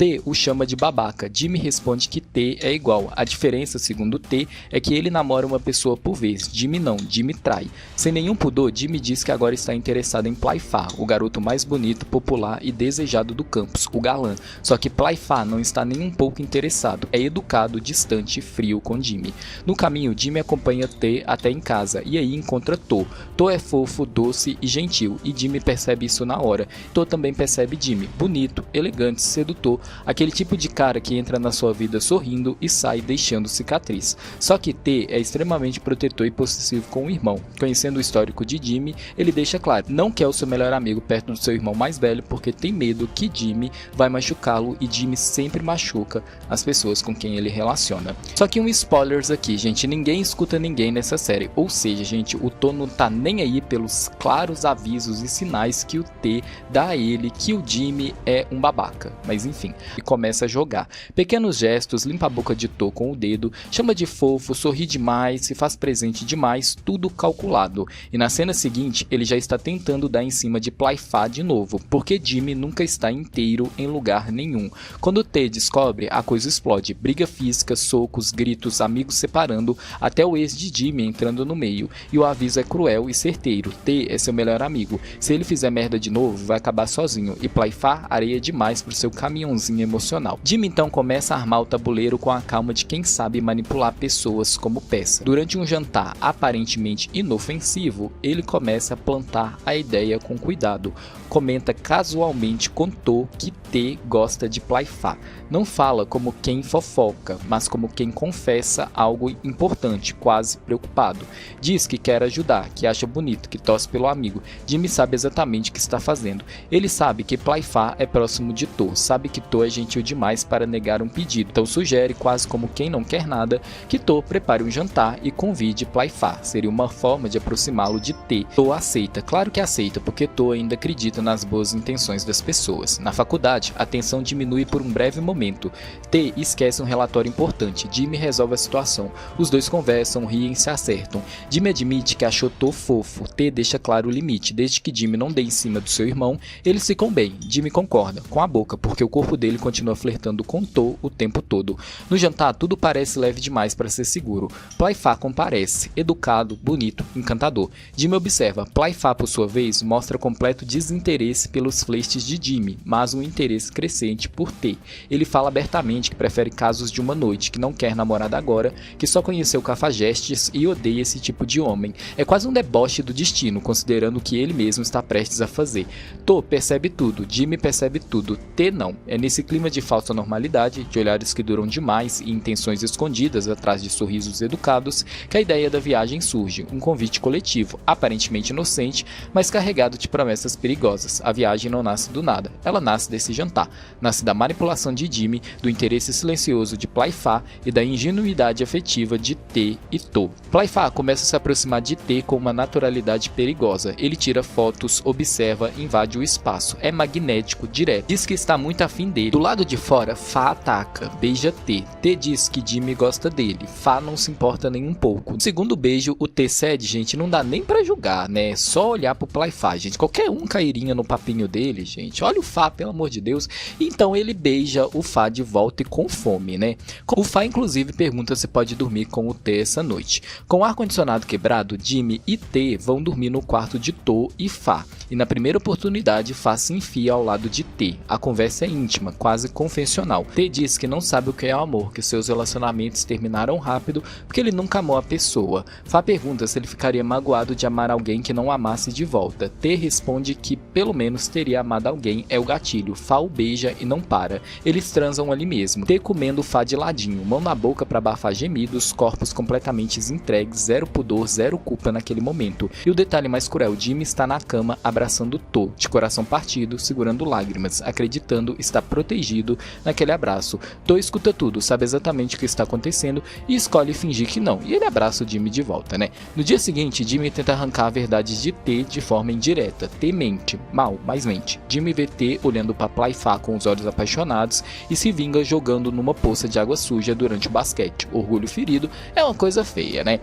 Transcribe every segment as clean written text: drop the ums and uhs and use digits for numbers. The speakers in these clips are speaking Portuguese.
T o chama de babaca. Jimmy responde que T é igual. A diferença, segundo T, é que ele namora uma pessoa por vez. Jimmy não, Jimmy trai. Sem nenhum pudor, Jimmy diz que agora está interessado em Playfa, o garoto mais bonito, popular e desejado do campus, o galã. Só que Playfa não está nem um pouco interessado. É educado, distante e frio com Jimmy. No caminho, Jimmy acompanha T até em casa e aí encontra To. To é fofo, doce e gentil e Jimmy percebe isso na hora. To também percebe Jimmy, bonito, elegante, sedutor, aquele tipo de cara que entra na sua vida sorrindo e sai deixando cicatriz. Só que T é extremamente protetor e possessivo com o irmão. Conhecendo o histórico de Jimmy, ele deixa claro, não quer o seu melhor amigo perto do seu irmão mais velho porque tem medo que Jimmy vai machucá-lo e Jimmy sempre machuca as pessoas com quem ele relaciona. Só que spoilers aqui, gente, ninguém escuta ninguém nessa série, ou seja, gente, o To não tá nem aí pelos claros avisos e sinais que o T dá a ele que o Jimmy é um babaca, mas enfim, e começa a jogar. Pequenos gestos, limpa a boca de To com o dedo, chama de fofo, sorri demais, se faz presente demais, tudo calculado. E na cena seguinte, ele já está tentando dar em cima de Playfa de novo, porque Jimmy nunca está inteiro em lugar nenhum. Quando T descobre, a coisa explode, briga física, socos, gritos, amigos separando, até o ex de Jimmy entrando no meio. E o aviso é cruel e certeiro, T é seu melhor amigo, se ele fizer merda de novo, vai acabar sozinho, e Playfa areia demais pro seu caminhãozinho emocional. Jimmy então começa a armar o tabuleiro com a calma de quem sabe manipular pessoas como peça. Durante um jantar aparentemente inofensivo, ele começa a plantar a ideia com cuidado. Comenta casualmente com To que T gosta de Playfa. Não fala como quem fofoca, mas como quem confessa algo importante, quase preocupado. Diz que quer ajudar, que acha bonito, que torce pelo amigo. Jimmy sabe exatamente o que está fazendo. Ele sabe que Playfa é próximo de To, sabe que To é gentil demais para negar um pedido, então sugere, quase como quem não quer nada, que To prepare um jantar e convide Playfa. Seria uma forma de aproximá-lo de T. To aceita, claro que aceita, porque To ainda acredita nas boas intenções das pessoas. Na faculdade, a tensão diminui por um breve momento. T esquece um relatório importante. Jimmy resolve a situação. Os dois conversam, riem e se acertam. Jimmy admite que achou To fofo. T deixa claro o limite. Desde que Jimmy não dê em cima do seu irmão, eles ficam bem. Jimmy concorda, com a boca, porque o corpo dele continua flertando com To o tempo todo. No jantar, tudo parece leve demais para ser seguro. Playfa comparece, educado, bonito, encantador. Jimmy observa. Playfa, por sua vez, mostra completo desinteresse pelos flertes de Jimmy, mas um interesse crescente por T. Ele fala abertamente que prefere casos de uma noite, que não quer namorada agora, que só conheceu cafajestes e odeia esse tipo de homem. É quase um deboche do destino, considerando o que ele mesmo está prestes a fazer. To percebe tudo, Jimmy percebe tudo, T não. É nesse clima de falsa normalidade, de olhares que duram demais e intenções escondidas atrás de sorrisos educados, que a ideia da viagem surge, um convite coletivo, aparentemente inocente, mas carregado de promessas perigosas. A viagem não nasce do nada, ela nasce desse jantar, nasce da manipulação de Jimmy, do interesse silencioso de Playfa e da ingenuidade afetiva de T e To. Playfa começa a se aproximar de T com uma naturalidade perigosa. Ele tira fotos, observa, invade o espaço. É magnético, direto. Diz que está muito afim dele. Do lado de fora, Fa ataca, beija T. T diz que Jimmy gosta dele. Fa não se importa nem um pouco. No segundo beijo, o T cede, gente, não dá nem pra julgar, né? É só olhar pro Playfa, gente. Qualquer um cairia no papinho dele, gente. Olha o Fa, pelo amor de Deus. Então ele beija o Fa de volta e com fome, né? O Fa, inclusive, pergunta se pode dormir com o T essa noite. Com o ar-condicionado quebrado, Jimmy e T vão dormir no quarto de To e Fa. E na primeira oportunidade, Fa se enfia ao lado de T. A conversa é íntima, quase confessional. T diz que não sabe o que é o amor, que seus relacionamentos terminaram rápido porque ele nunca amou a pessoa. Fa pergunta se ele ficaria magoado de amar alguém que não amasse de volta. T responde que pelo menos teria amado alguém, é o gatilho. Fa o beija e não para. Eles transam ali mesmo. T comendo Fa de ladinho, mão na boca para abafar gemidos, corpos completamente entregues, zero pudor, zero culpa naquele momento. E o detalhe mais cruel, Jimmy está na cama abraçando To, de coração partido, segurando lágrimas, acreditando estar protegido naquele abraço. To escuta tudo, sabe exatamente o que está acontecendo e escolhe fingir que não. E ele abraça o Jimmy de volta, né? No dia seguinte, Jimmy tenta arrancar a verdade de T de forma indireta. T mente, mal, mas mente. Jimmy vê T olhando para Playfa com os olhos apaixonados e se vinga jogando numa poça de água suja durante o basquete. Orgulho ferido é uma coisa feia, né?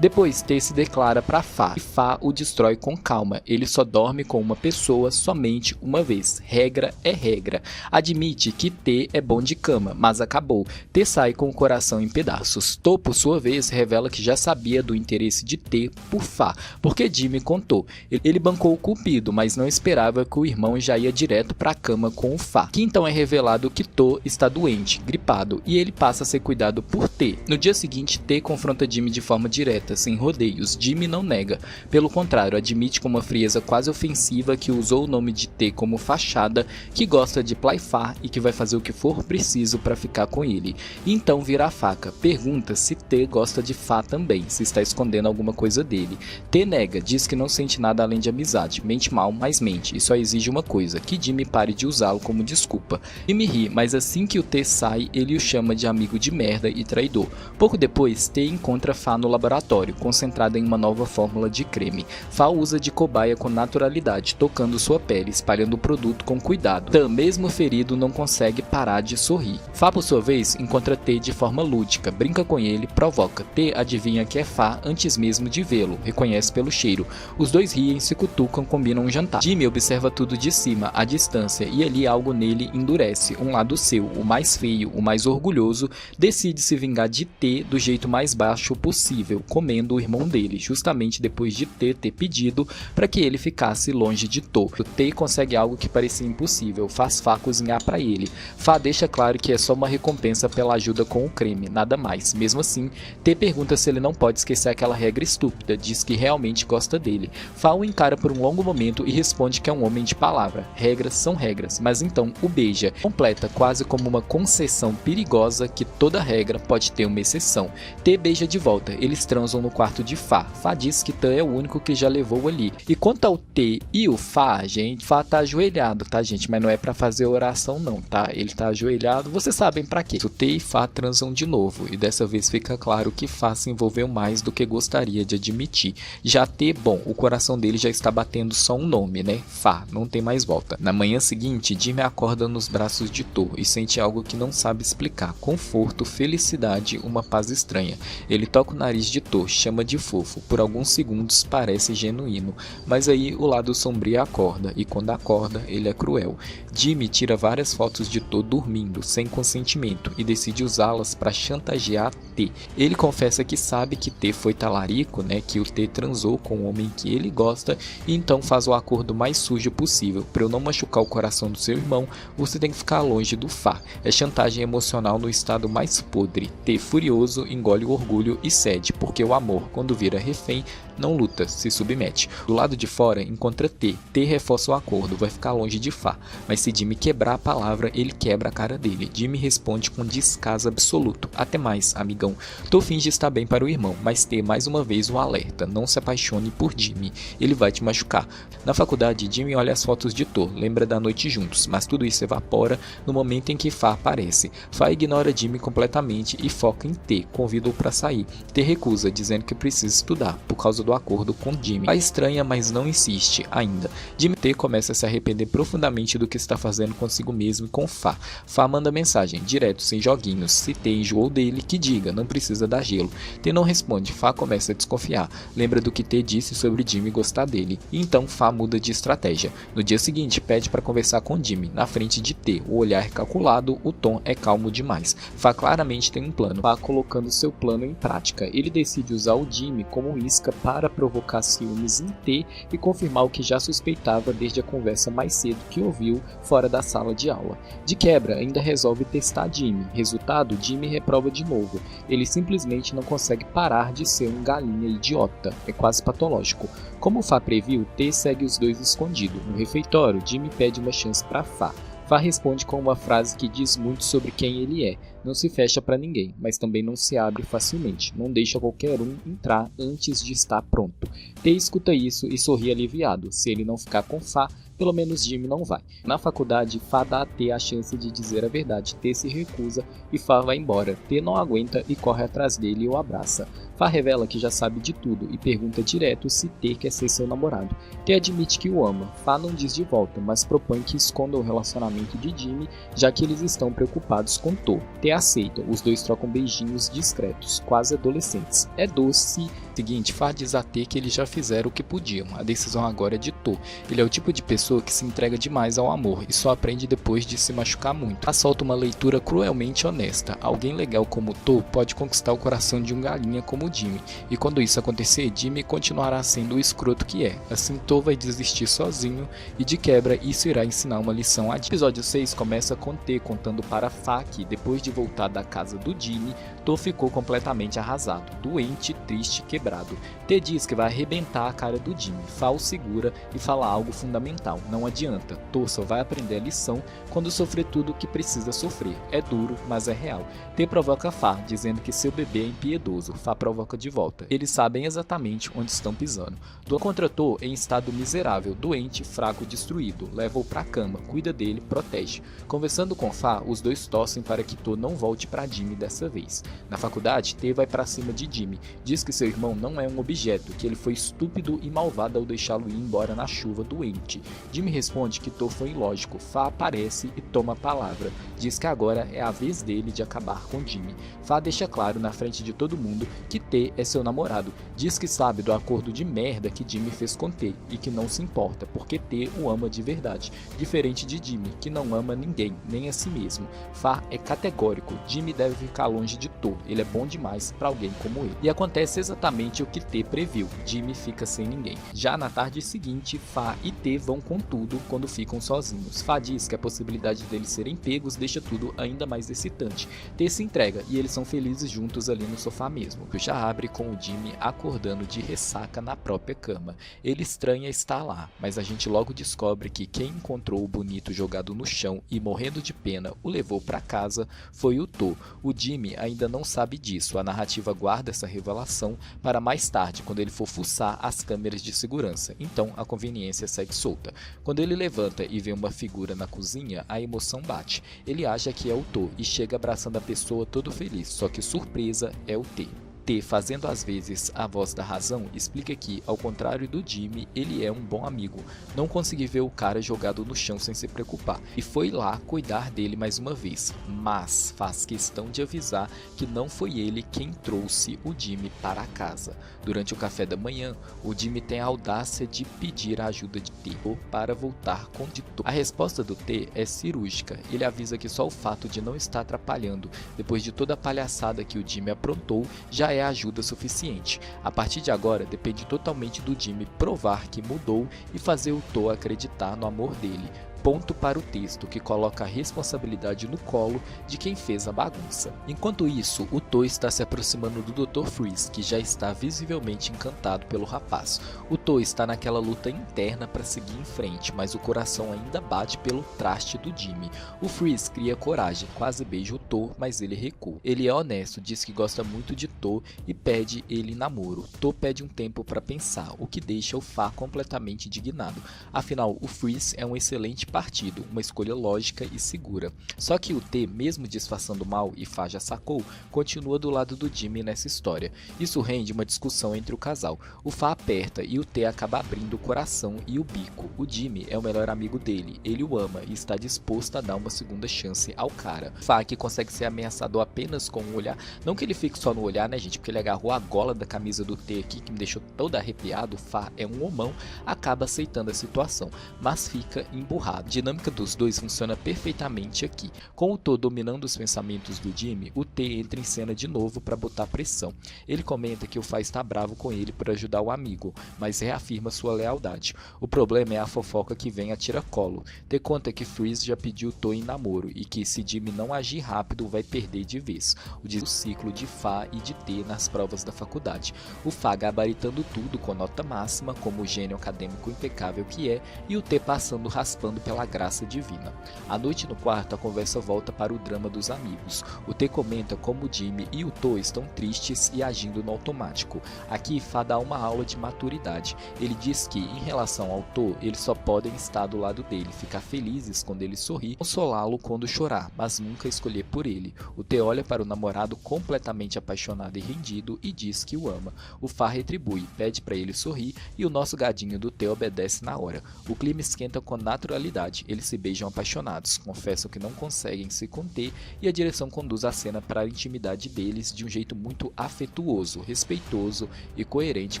Depois T se declara para Fa e Fa o destrói com calma. Ele só dorme com uma pessoa somente uma vez. Regra é regra. Admite admite que T é bom de cama, mas acabou. T sai com o coração em pedaços. To, por sua vez, revela que já sabia do interesse de T por Fá, porque Jimmy contou. Ele bancou o cupido, mas não esperava que o irmão já ia direto para a cama com o Fá. Que então é revelado que To está doente, gripado, e ele passa a ser cuidado por T. No dia seguinte, T confronta Jimmy de forma direta, sem rodeios. Jimmy não nega. Pelo contrário, admite com uma frieza quase ofensiva que usou o nome de T como fachada, que gosta de Playfair e que vai fazer o que for preciso para ficar com ele. E então vira a faca. Pergunta se T gosta de Fá também, se está escondendo alguma coisa dele. T nega, diz que não sente nada além de amizade. Mente mal, mas mente, e só exige uma coisa, que Jimmy pare de usá-lo como desculpa. Jimmy ri, mas assim que o T sai, ele o chama de amigo de merda e traidor. Pouco depois, T encontra Fá no laboratório, concentrada em uma nova fórmula de creme. Fá usa de cobaia com naturalidade, tocando sua pele, espalhando o produto com cuidado. Tan, mesmo ferido, não consegue parar de sorrir. Fá, por sua vez, encontra T de forma lúdica, brinca com ele, provoca. T adivinha que é Fá antes mesmo de vê-lo, reconhece pelo cheiro. Os dois riem, se cutucam, combinam um jantar. Jimmy observa tudo de cima, à distância, e ali algo nele endurece. Um lado seu, o mais feio, o mais orgulhoso, decide se vingar de T do jeito mais baixo possível, comendo o irmão dele, justamente depois de T ter pedido para que ele ficasse longe de To. O T consegue algo que parecia impossível, faz Fá cozinhar para ele. Fá deixa claro que é só uma recompensa pela ajuda com o creme, nada mais. Mesmo assim, T pergunta se ele não pode esquecer aquela regra estúpida, diz que realmente gosta dele. Fá o encara por um longo momento e responde que é um homem de palavra. Regras são regras, mas então o beija, completa quase como uma concessão perigosa que toda regra pode ter uma exceção. T beija de volta, eles transam no quarto de Fá. Fá diz que Tan é o único que já levou ali. E quanto ao T e o Fá, gente, Fá tá ajoelhado, tá, gente? Mas não é pra fazer oração não, tá? Ele tá ajoelhado, vocês sabem pra quê. O T e Fá transam de novo, e dessa vez fica claro que Fá se envolveu mais do que gostaria de admitir. Já T, bom, o coração dele já está batendo só um nome, né? Fá, não tem mais volta. Na manhã seguinte, Jimmy acorda nos braços de To e sente algo que não sabe explicar. Conforto, felicidade, uma paz estranha. Ele toca o nariz de To, chama de fofo. Por alguns segundos parece genuíno, mas aí o lado sombrio acorda, e quando acorda, ele é cruel. Jimmy tira várias fotos de To dormindo, sem consentimento, e decide usá-las para chantagear T. Ele confessa que sabe que T foi talarico, né, que o T transou com o homem que ele gosta, e então faz o acordo mais sujo possível. Para eu não machucar o coração do seu irmão, você tem que ficar longe do Fá. É chantagem emocional no estado mais podre. T, furioso, engole o orgulho e cede, porque o amor, quando vira refém, não luta, se submete. Do lado de fora, encontra T. T reforça o acordo, vai ficar longe de Fá. Mas se Jimmy quebrar a palavra, ele quebra a cara dele. Jimmy responde com descaso absoluto. Até mais, amigão. To finge estar bem para o irmão, mas T mais uma vez o alerta. Não se apaixone por Jimmy, ele vai te machucar. Na faculdade, Jimmy olha as fotos de To, lembra da noite juntos, mas tudo isso evapora no momento em que Fá aparece. Fá ignora Jimmy completamente e foca em T, convida-o para sair. T recusa, dizendo que precisa estudar, por causa do acordo com Jimmy. Fá estranha, mas não insiste ainda. Jimmy T começa a se arrepender profundamente do que está fazendo consigo mesmo e com Fá. Fá manda mensagem, direto, sem joguinhos. Se T enjoou dele, que diga, não precisa dar gelo. T não responde, Fá começa a desconfiar. Lembra do que T disse sobre Jimmy gostar dele. E então Fá muda de estratégia. No dia seguinte, pede para conversar com Jimmy. Na frente de T, o olhar é calculado, o tom é calmo demais. Fá claramente tem um plano. Fá colocando seu plano em prática. Ele decide usar o Jimmy como isca para provocar ciúmes em T e confirmar o que já suspeitava desde a conversa mais cedo que ouviu fora da sala de aula. De quebra, ainda resolve testar Jimmy. Resultado, Jimmy reprova de novo. Ele simplesmente não consegue parar de ser um galinha idiota. É quase patológico. Como Fá previu, T segue os dois escondido. No refeitório, Jimmy pede uma chance para Fá. Fá responde com uma frase que diz muito sobre quem ele é. Não se fecha para ninguém, mas também não se abre facilmente. Não deixa qualquer um entrar antes de estar pronto. T escuta isso e sorri aliviado. Se ele não ficar com Fá, pelo menos Jimmy não vai. Na faculdade, Fá dá a T a chance de dizer a verdade. T se recusa e Fá vai embora. T não aguenta e corre atrás dele e o abraça. Fá revela que já sabe de tudo e pergunta direto se T quer ser seu namorado. T admite que o ama. Fá não diz de volta, mas propõe que esconda o relacionamento de Jimmy, já que eles estão preocupados com To. T aceita, os dois trocam beijinhos discretos, quase adolescentes. É doce Seguinte, Fá diz a T que eles já fizeram o que podiam, a decisão agora é de To. Ele é o tipo de pessoa que se entrega demais ao amor e só aprende depois de se machucar muito. Fá solta uma leitura cruelmente honesta. Alguém legal como To pode conquistar o coração de um galinha como Jimmy, e quando isso acontecer, Jimmy continuará sendo o escroto que é. Assim, To vai desistir sozinho e de quebra isso irá ensinar uma lição a Jimmy. O episódio 6 começa com T contando para Fá que, depois de voltar da casa do Jimmy, To ficou completamente arrasado, doente, triste, quebrado. T diz que vai arrebentar a cara do Jimmy. Fá o segura e fala algo fundamental: não adianta, To só vai aprender a lição quando sofrer tudo o que precisa sofrer. É duro, mas é real. T provoca Fá, dizendo que seu bebê é impiedoso. Fá provoca de volta. Eles sabem exatamente onde estão pisando. To contra To em estado miserável, doente, fraco, destruído. Leva-o pra cama, cuida dele, protege. Conversando com Fá, os dois torcem para que To não volte pra Jimmy dessa vez. Na faculdade, T vai pra cima de Jimmy. Diz que seu irmão não é um objeto, que ele foi estúpido e malvado ao deixá-lo ir embora na chuva doente. Jimmy responde que To foi ilógico. Fá aparece e toma a palavra. Diz que agora é a vez dele de acabar com Jimmy. Fá deixa claro na frente de todo mundo que T é seu namorado. Diz que sabe do acordo de merda que Jimmy fez com T e que não se importa, porque T o ama de verdade. Diferente de Jimmy, que não ama ninguém, nem a si mesmo. Fá é categórico. Jimmy deve ficar longe de To. Ele é bom demais para alguém como ele. E acontece exatamente o que T previu. Jimmy fica sem ninguém. Já na tarde seguinte, Fá e T vão com tudo quando ficam sozinhos. Fá diz que a possibilidade deles serem pegos deixa tudo ainda mais excitante. T se entrega e eles são felizes juntos ali no sofá mesmo. O já abre com o Jimmy acordando de ressaca na própria cama. Ele estranha estar lá, mas a gente logo descobre que quem encontrou o bonito jogado no chão e morrendo de pena o levou para casa foi o To. O Jimmy ainda não sabe disso. A narrativa guarda essa revelação para mais tarde, quando ele for fuçar as câmeras de segurança. Então a conveniência segue solta. Quando ele levanta e vê uma figura na cozinha, a emoção bate. Ele acha que é o To e chega abraçando a pessoa todo feliz, só que surpresa é o T. T, fazendo às vezes a voz da razão, explica que, ao contrário do Jimmy, ele é um bom amigo. Não consegui ver o cara jogado no chão sem se preocupar, e foi lá cuidar dele mais uma vez, mas faz questão de avisar que não foi ele quem trouxe o Jimmy para casa. Durante o café da manhã, o Jimmy tem a audácia de pedir a ajuda de T para voltar com To. A resposta do T é cirúrgica. Ele avisa que só o fato de não estar atrapalhando, depois de toda a palhaçada que o Jimmy aprontou, já é ajuda suficiente. A partir de agora, depende totalmente do Jimmy provar que mudou e fazer o To acreditar no amor dele. Ponto para o texto, que coloca a responsabilidade no colo de quem fez a bagunça. Enquanto isso, o To está se aproximando do Dr. Freeze, que já está visivelmente encantado pelo rapaz. O To está naquela luta interna para seguir em frente, mas o coração ainda bate pelo traste do Jimmy. O Freeze cria coragem, quase beija o To, mas ele recua. Ele é honesto, diz que gosta muito de To e pede ele em namoro. To pede um tempo para pensar, o que deixa o Fá completamente indignado. Afinal, o Freeze é um excelente partido, uma escolha lógica e segura. Só que o T, mesmo disfarçando mal e Fá já sacou, continua do lado do Jimmy nessa história. Isso rende uma discussão entre o casal. O Fá aperta e o T acaba abrindo o coração e o bico. O Jimmy é o melhor amigo dele, ele o ama e está disposto a dar uma segunda chance ao cara. Fá, que consegue ser ameaçador apenas com um olhar, não que ele fique só no olhar, né gente, porque ele agarrou a gola da camisa do T aqui, que me deixou todo arrepiado. Fá é um homão, acaba aceitando a situação, mas fica emburrado. A dinâmica dos dois funciona perfeitamente aqui. Com o To dominando os pensamentos do Jimmy, o T entra em cena de novo para botar pressão. Ele comenta que o Fá está bravo com ele por ajudar o amigo, mas reafirma sua lealdade. O problema é a fofoca que vem a tiracolo. T conta que Freeze já pediu o To em namoro e que, se Jimmy não agir rápido, vai perder de vez. O ciclo de Fá e de T nas provas da faculdade. O Fá gabaritando tudo com nota máxima, como o gênio acadêmico impecável que é, e o T passando raspando pela graça divina. À noite no quarto, a conversa volta para o drama dos amigos. O T comenta como o Jimmy e o To estão tristes e agindo no automático. Aqui, Fá dá uma aula de maturidade. Ele diz que, em relação ao To, eles só podem estar do lado dele, ficar felizes quando ele sorri, consolá-lo quando chorar, mas nunca escolher por ele. O T olha para o namorado completamente apaixonado e rendido e diz que o ama. O Fá retribui, pede para ele sorrir e o nosso gadinho do T obedece na hora. O clima esquenta com naturalidade. intimidade. Eles se beijam apaixonados, confessam que não conseguem se conter e a direção conduz a cena para a intimidade deles de um jeito muito afetuoso, respeitoso e coerente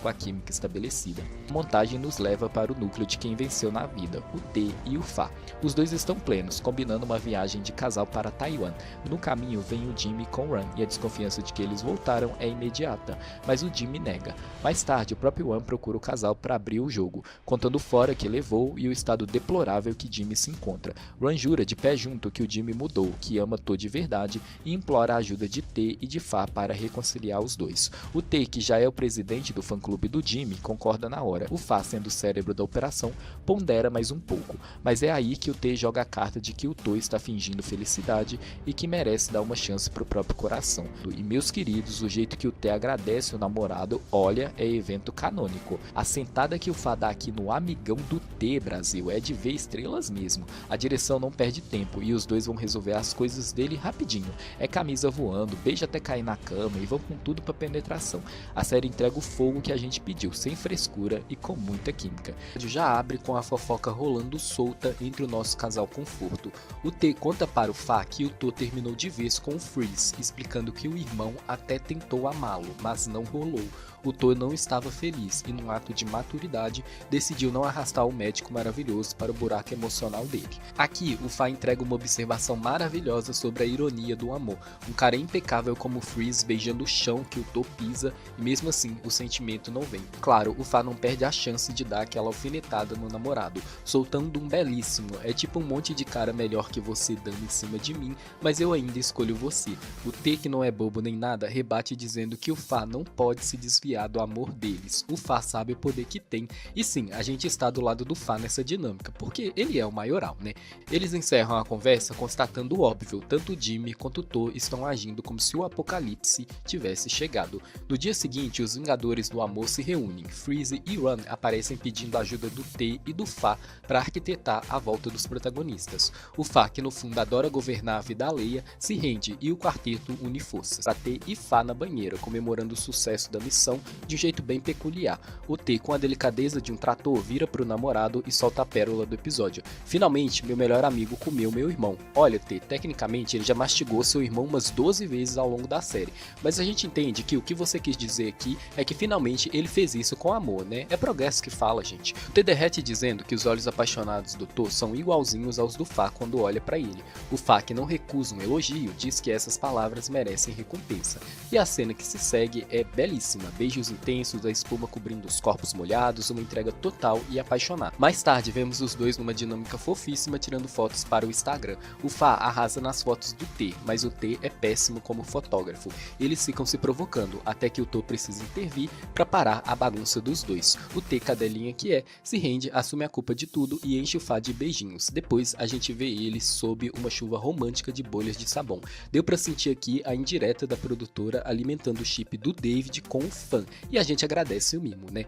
com a química estabelecida. A montagem nos leva para o núcleo de quem venceu na vida, o T e o Fa. Os dois estão plenos, combinando uma viagem de casal para Taiwan. No caminho vem o Jimmy com Ran e a desconfiança de que eles voltaram é imediata, mas o Jimmy nega. Mais tarde, o próprio Wan procura o casal para abrir o jogo, contando fora que levou e o estado deplorável que Jimmy se encontra. Ran jura de pé junto que o Jimmy mudou, que ama To de verdade e implora a ajuda de T e de Fa para reconciliar os dois. O T, que já é o presidente do fã-clube do Jimmy, concorda na hora. O Fa, sendo o cérebro da operação, pondera mais um pouco, mas é aí que o T joga a carta de que o To está fingindo felicidade e que merece dar uma chance pro próprio coração. E meus queridos, o jeito que o T agradece o namorado, olha, é evento canônico. A sentada que o Fa dá aqui no amigão do T, Brasil, é de ver estrelas mesmo. A direção não perde tempo e os dois vão resolver as coisas dele rapidinho. É camisa voando, beijo até cair na cama e vão com tudo pra penetração. A série entrega o fogo que a gente pediu, sem frescura e com muita química. Já abre com a fofoca rolando solta entre o nosso casal conforto. O T conta para o Fa que o To terminou de vez com o Freeze, explicando que o irmão até tentou amá-lo, mas não rolou. O To não estava feliz e, num ato de maturidade, decidiu não arrastar o médico maravilhoso para o buraco emocional dele. Aqui, o Fa entrega uma observação maravilhosa sobre a ironia do amor. Um cara impecável como o Freeze beijando o chão que o To pisa e mesmo assim o sentimento não vem. Claro, o Fa não perde a chance de dar aquela alfinetada no namorado, soltando um belíssimo, é tipo um monte de cara melhor que você dando em cima de mim, mas eu ainda escolho você. O T, que não é bobo nem nada, rebate dizendo que o Fa não pode se desviar do amor deles. O Fa sabe o poder que tem e sim, a gente está do lado do Fa nessa dinâmica, porque ele é o maioral, né? Eles encerram a conversa constatando o óbvio, tanto o Jimmy quanto o To estão agindo como se o apocalipse tivesse chegado. No dia seguinte, os Vingadores do Amor se reúnem, Freeze e Ran aparecem pedindo a ajuda do T e do Fa para arquitetar a volta dos protagonistas. O Fa, que no fundo adora governar a vida alheia, se rende e o quarteto une forças para T e Fa na banheira, comemorando o sucesso da missão de um jeito bem peculiar. O T, com a delicadeza de um trator, vira pro namorado e solta a pérola do episódio. Finalmente, meu melhor amigo comeu meu irmão. Olha, T, tecnicamente ele já mastigou seu irmão umas 12 vezes ao longo da série, mas a gente entende que o que você quis dizer aqui é que finalmente ele fez isso com amor, né? É progresso que fala, gente. O T derrete dizendo que os olhos apaixonados do To são igualzinhos aos do Fa quando olha pra ele. O Fa, que não recusa um elogio, diz que essas palavras merecem recompensa. E a cena que se segue é belíssima, beijos intensos, a espuma cobrindo os corpos molhados, uma entrega total e apaixonada. Mais tarde vemos os dois numa dinâmica fofíssima tirando fotos para o Instagram. O Fa arrasa nas fotos do T, mas o T é péssimo como fotógrafo. Eles ficam se provocando, até que o To precisa intervir para parar a bagunça dos dois. O T, cadelinha que é, se rende, assume a culpa de tudo e enche o Fa de beijinhos. Depois a gente vê eles sob uma chuva romântica de bolhas de sabão. Deu pra sentir aqui a indireta da produtora alimentando o chip do David com o fã, e a gente agradece o mimo, né?